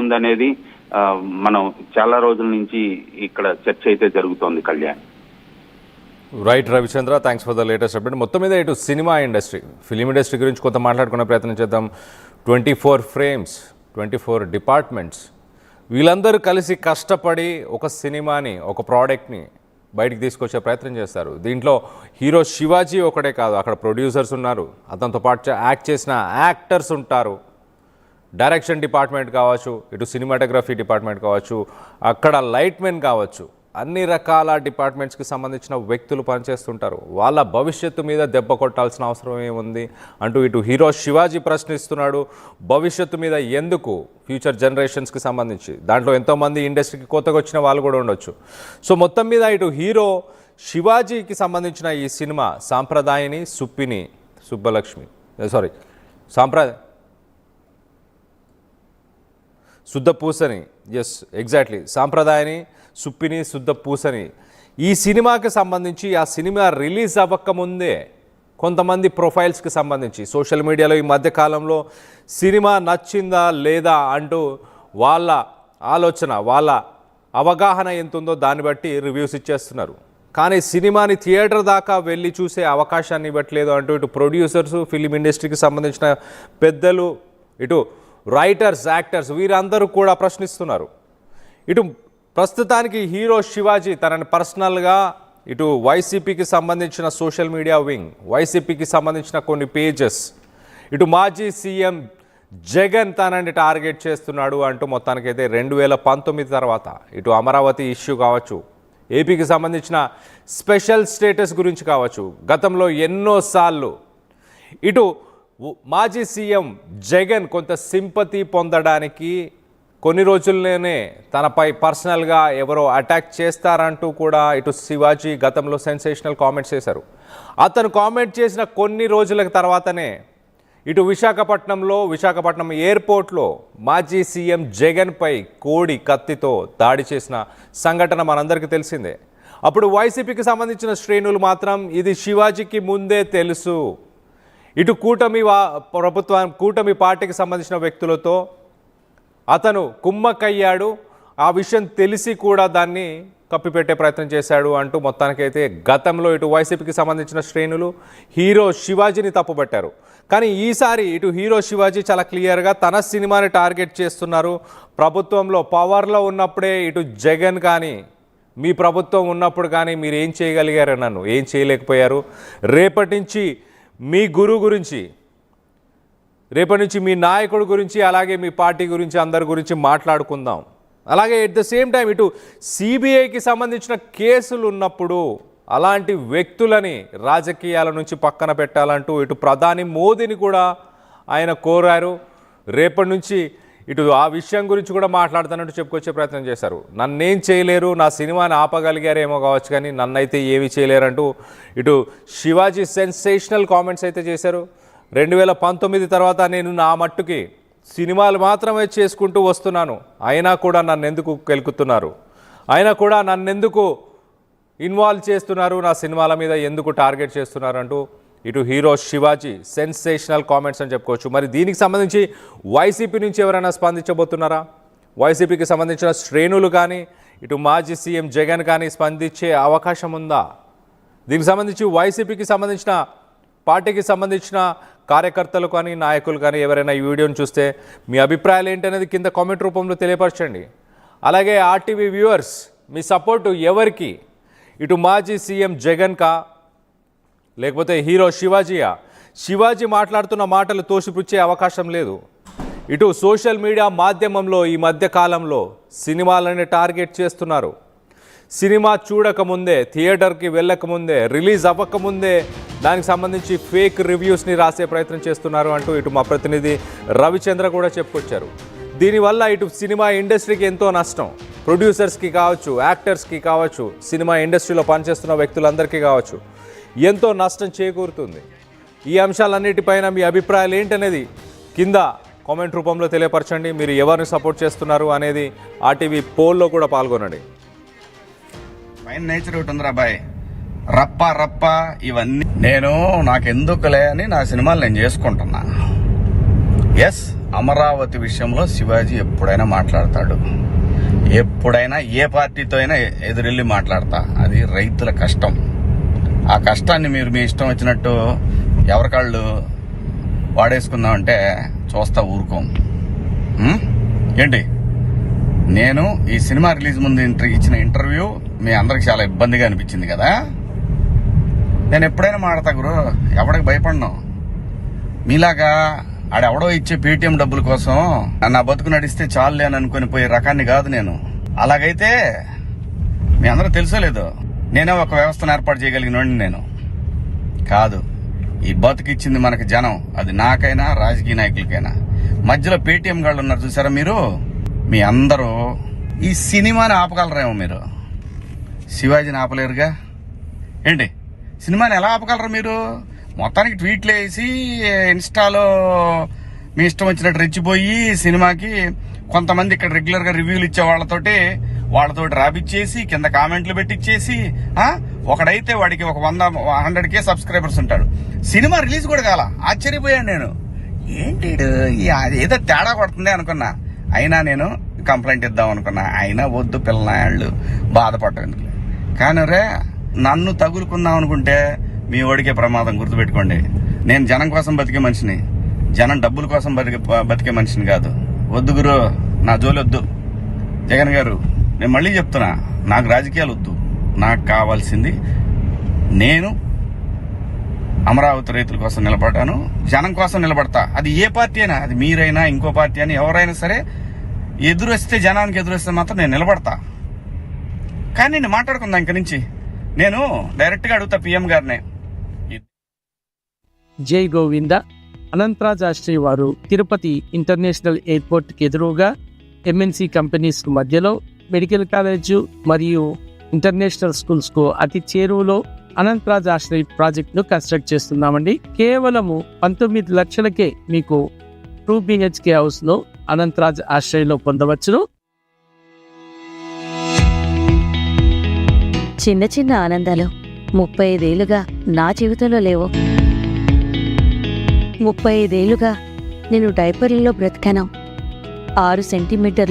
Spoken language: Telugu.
ఉందనేది మనం చాలా రోజుల నుంచి ఇక్కడ చర్చ అయితే జరుగుతోంది. Kalyan. Right Ravichandra, thanks for the latest update. మొత్తం మీద ఇటు సినిమా ఇండస్ట్రీ, ఫిలిం ఇండస్ట్రీ గురించి కొంత మాట్లాడుకునే ప్రయత్నం చేద్దాం. 24 ఫ్రేమ్స్, 24 డిపార్ట్మెంట్స్, వీళ్ళందరూ కలిసి కష్టపడి ఒక సినిమాని, ఒక ప్రోడక్ట్ని బయటికి తీసుకొచ్చే ప్రయత్నం చేస్తారు. దీంట్లో హీరో శివాజీ ఒకటే కాదు, అక్కడ ప్రొడ్యూసర్స్ ఉన్నారు, అతనితో పాటు యాక్ట్ చేసిన యాక్టర్స్ ఉంటారు, డైరెక్షన్ డిపార్ట్మెంట్ కావచ్చు, ఇటు సినిమాటోగ్రఫీ డిపార్ట్మెంట్ కావచ్చు, అక్కడ లైట్ మెన్ కావచ్చు, అన్ని రకాల డిపార్ట్మెంట్స్కి సంబంధించిన వ్యక్తులు పనిచేస్తుంటారు. వాళ్ళ భవిష్యత్తు మీద దెబ్బ కొట్టాల్సిన అవసరం ఏముంది అంటూ ఇటు హీరో శివాజీ ప్రశ్నిస్తున్నాడు. భవిష్యత్తు మీద ఎందుకు, ఫ్యూచర్ జనరేషన్స్కి సంబంధించి, దాంట్లో ఎంతోమంది ఇండస్ట్రీకి కొత్తగా వచ్చిన వాళ్ళు కూడా ఉండొచ్చు. సో మొత్తం మీద ఇటు హీరో శివాజీకి సంబంధించిన ఈ సినిమా సాంప్రదాయని, శుద్ధపూసని, ఎస్ ఎగ్జాక్ట్లీ, సాంప్రదాయని, సుప్పిని, శుద్ధపూసని, ఈ సినిమాకి సంబంధించి ఆ సినిమా రిలీజ్ అవ్వకముందే కొంతమంది ప్రొఫైల్స్కి సంబంధించి సోషల్ మీడియాలో ఈ మధ్యకాలంలో సినిమా నచ్చిందా లేదా అంటూ వాళ్ళ ఆలోచన, వాళ్ళ అవగాహన ఎంత ఉందో దాన్ని బట్టి రివ్యూస్ ఇచ్చేస్తున్నారు. కానీ సినిమాని థియేటర్ దాకా వెళ్ళి చూసే అవకాశాన్ని ఇవ్వట్లేదు అంటూ ఇటు ప్రొడ్యూసర్స్, ఫిలిం ఇండస్ట్రీకి సంబంధించిన పెద్దలు, ఇటు రైటర్స్, యాక్టర్స్, వీరందరూ కూడా ప్రశ్నిస్తున్నారు. ఇటు ప్రస్తుతానికి హీరో శివాజీ తనని పర్సనల్గా ఇటు వైసీపీకి సంబంధించిన సోషల్ మీడియా వింగ్, వైసీపీకి సంబంధించిన కొన్ని పేజెస్, ఇటు మాజీ సీఎం జగన్ తనని టార్గెట్ చేస్తున్నాడు అంటూ మొత్తానికైతే 2019 తర్వాత ఇటు అమరావతి ఇష్యూ కావచ్చు, ఏపీకి సంబంధించిన స్పెషల్ స్టేటస్ గురించి కావచ్చు, గతంలో ఎన్నోసార్లు ఇటు మాజీ సీఎం జగన్ కొంత సింపతి పొందడానికి కొన్ని రోజుల్లోనే తనపై పర్సనల్గా ఎవరో అటాక్ చేస్తారంటూ కూడా ఇటు శివాజీ గతంలో సెన్సేషనల్ కామెంట్స్ చేశారు. అతను కామెంట్ చేసిన కొన్ని రోజుల తర్వాతనే ఇటు విశాఖపట్నం ఎయిర్పోర్ట్లో మాజీ సీఎం జగన్పై కోడి కత్తితో దాడి చేసిన సంఘటన మనందరికీ తెలిసిందే. అప్పుడు వైసీపీకి సంబంధించిన శ్రేణులు మాత్రం ఇది శివాజీకి ముందే తెలుసు, ఇటు కూటమి పార్టీకి సంబంధించిన వ్యక్తులతో అతను కుమ్మక్కయ్యాడు, ఆ విషయం తెలిసి కూడా దాన్ని కప్పిపెట్టే ప్రయత్నం చేశాడు అంటూ మొత్తానికైతే గతంలో ఇటు వైసీపీకి సంబంధించిన శ్రేణులు హీరో శివాజీని తప్పుపట్టారు. కానీ ఈసారి ఇటు హీరో శివాజీ చాలా క్లియర్గా తన సినిమాని టార్గెట్ చేస్తున్నారు. ప్రభుత్వంలో పవర్లో ఉన్నప్పుడే ఇటు జగన్ కానీ, మీ ప్రభుత్వం ఉన్నప్పుడు కానీ మీరు ఏం చేయగలిగారు, నన్ను ఏం చేయలేకపోయారు, రేపటి నుంచి మీ గురువు గురించి, రేపటి నుంచి మీ నాయకుడి గురించి, అలాగే మీ పార్టీ గురించి, అందరి గురించి మాట్లాడుకుందాం. అలాగే ఎట్ ద సేమ్ టైం ఇటు సిబిఐకి సంబంధించిన కేసులు ఉన్నప్పుడు అలాంటి వ్యక్తులని రాజకీయాల నుంచి పక్కన పెట్టాలంటూ ఇటు ప్రధాని మోదీని కూడా ఆయన కోరారు. రేపటి నుంచి ఇటు ఆ విషయం గురించి కూడా మాట్లాడుతానంటూ చెప్పుకొచ్చే ప్రయత్నం చేశారు. నన్నేం చేయలేరు, నా సినిమాని ఆపగలిగారేమో కావచ్చు, కానీ నన్నైతే ఏమీ చేయలేరంటూ ఇటు శివాజీ సెన్సేషనల్ కామెంట్స్ అయితే చేశారు. 2019 తర్వాత నేను నా మట్టుకి సినిమాలు మాత్రమే చేసుకుంటూ వస్తున్నాను, అయినా కూడా నన్ను ఎందుకు కెలుకుతున్నారు, అయినా కూడా నన్ను ఎందుకు ఇన్వాల్వ్ చేస్తున్నారు, నా సినిమాల మీద ఎందుకు టార్గెట్ చేస్తున్నారు అంటూ ఇటు హీరో శివాజీ సెన్సేషనల్ కామెంట్స్ అని చెప్పుకోవచ్చు. మరి దీనికి సంబంధించి వైసీపీ నుంచి ఎవరైనా స్పందించబోతున్నారా, వైసీపీకి సంబంధించిన శ్రేణులు కానీ, ఇటు మాజీ సీఎం జగన్ కానీ స్పందించే అవకాశం ఉందా? దీనికి సంబంధించి వైసీపీకి సంబంధించిన పార్టీకి సంబంధించిన కార్యకర్తలు కానీ, నాయకులు కానీ ఎవరైనా ఈ వీడియోని చూస్తే మీ అభిప్రాయాలు ఏంటనేది కింద కామెంట్ రూపంలో తెలియపరచండి. అలాగే ఆర్టీవీ వ్యూవర్స్, మీ సపోర్టు ఎవరికి, ఇటు మాజీ సీఎం జగన్కా లేకపోతే హీరో శివాజీయా? శివాజీ మాట్లాడుతున్న మాటలు తోసిపుచ్చే అవకాశం లేదు. ఇటు సోషల్ మీడియా మాధ్యమంలో ఈ మధ్య కాలంలో సినిమాలని టార్గెట్ చేస్తున్నారు. సినిమా చూడకముందే, థియేటర్కి వెళ్ళకముందే, రిలీజ్ అవ్వకముందే దానికి సంబంధించి ఫేక్ రివ్యూస్ని రాసే ప్రయత్నం చేస్తున్నారు అంటూ ఇటు మా ప్రతినిధి రవిచంద్ర కూడా చెప్పుకొచ్చారు. దీనివల్ల ఇటు సినిమా ఇండస్ట్రీకి ఎంతో నష్టం, ప్రొడ్యూసర్స్కి కావచ్చు, యాక్టర్స్కి కావచ్చు, సినిమా ఇండస్ట్రీలో పనిచేస్తున్న వ్యక్తులందరికీ కావచ్చు ఎంతో నష్టం చేకూరుతుంది. ఈ అంశాలన్నిటిపైన మీ అభిప్రాయాలు ఏంటనేది కింద కామెంట్ రూపంలో తెలియపరచండి. మీరు ఎవరిని సపోర్ట్ చేస్తున్నారు అనేది ఆర్టీవీ పోల్లో కూడా పాల్గొనండి. పైన నేచర్ ఒకటి ఉందిరా బాయ్, రప్ప నాకెందుకులే అని నా సినిమాలు నేను చేసుకుంటున్నా. ఎస్, అమరావతి విషయంలో శివాజీ ఎప్పుడైనా మాట్లాడతాడు. ఎప్పుడైనా ఏ పార్టీతో అయినా ఎదురెళ్ళి మాట్లాడతా. అది రైతుల కష్టం. ఆ కష్టాన్ని మీరు మీ ఇష్టం వచ్చినట్టు ఎవరికాళ్ళు వాడేసుకుందామంటే చూస్తా ఊరుకోం. ఏంటి, నేను ఈ సినిమా రిలీజ్ ముందు ఇచ్చిన ఇంటర్వ్యూ మీ అందరికి చాలా ఇబ్బందిగా అనిపించింది కదా. నేను ఎప్పుడైనా మాడతా గురు, ఎవడికి భయపడను. మీలాగా ఆడెవడో ఇచ్చే పేటీఎం డబ్బుల కోసం నా బతుకు నడిస్తే చాలులే అని అనుకుని పోయే రకాన్ని కాదు నేను. అలాగైతే మీ అందరూ తెలుసోలేదు, నేనే ఒక వ్యవస్థను ఏర్పాటు చేయగలిగినోడిని నేను కాదు. ఈ బతుకిచ్చింది మనకి జనం, అది నాకైనా రాజకీయ నాయకులకైనా. మధ్యలో పేటీఎం గాళ్ళు ఉన్నారు చూసారా మీరు, మీ అందరూ ఈ సినిమాని ఆపగలరేమో, మీరు శివాజీని ఆపలేరుగా. ఏంటి, సినిమాని ఎలా ఆపగలరు మీరు? మొత్తానికి ట్వీట్లు వేసి ఇన్స్టాలో మీ ఇష్టం వచ్చినట్టు రెచ్చిపోయి సినిమాకి కొంతమంది ఇక్కడ రెగ్యులర్ గా రివ్యూలు ఇచ్చే వాళ్ళతోటి రాపిచ్చేసి కింద కామెంట్లు పెట్టిచ్చేసి, ఒకడైతే వాడికి ఒక 100K సబ్స్క్రైబర్స్ ఉంటాడు. సినిమా రిలీజ్ కూడా కాల. ఆశ్చర్యపోయాను నేను, ఏంటి ఏదో తేడా కొడుతుంది అనుకున్నా. అయినా నేను కంప్లైంట్ ఇద్దాం అనుకున్నా. అయినా వద్దు పిల్లనాయాళ్ళు బాధపడటం. కానీ రే, నన్ను తగులుకుందాం అనుకుంటే మీ ఓడికే ప్రమాదం. గుర్తుపెట్టుకోండి, నేను జనం కోసం బతికే మనిషిని, జనం డబ్బుల కోసం బతికే మనిషిని కాదు. వద్దు గురు, నా జోలి వద్దు. జగన్ గారు, నేను మళ్ళీ చెప్తున్నా, నాకు రాజకీయాలు వద్దు. నాకు కావాల్సింది, నేను అమరావతి రైతుల కోసం నిలబడ్డాను, జనం కోసం నిలబడతా. అది ఏ పార్టీ అయినా, అది మీరైనా ఇంకో పార్టీ అని ఎవరైనా సరే, ఎదురొస్తే జనానికి ఎదురొస్తే మాత్రం నేను నిలబడతా. కానీ నేను మాట్లాడుకుందా ఇంక నుంచి. నేను డైరెక్ట్ గా అడుగుతా పిఎం గారినే. జై గోవింద. అనంతరాజ్ ఆశ్రయ్ వారు తిరుపతి ఇంటర్నేషనల్ ఎయిర్పోర్ట్కి ఎదురుగా ఎంఎన్సి కంపెనీస్ మధ్యలో మెడికల్ కాలేజు మరియు ఇంటర్నేషనల్ స్కూల్స్కు అతి చేరువలో అనంతరాజ్ ఆశ్రయ్ ప్రాజెక్ట్ను కన్స్ట్రక్ట్ చేస్తున్నామండి. కేవలము 19 లక్షలకే మీకు 2 BHK హౌస్ను అనంతరాజ్ ఆశ్రయ్లో పొందవచ్చును. చిన్న చిన్న ఆనందాలు 35 ఏళ్లుగా నా జీవితంలో లేవు. 35 ఏళ్లుగా నేను డైపర్లలో బ్రతికాను. 6 సెంటీమీటర్లు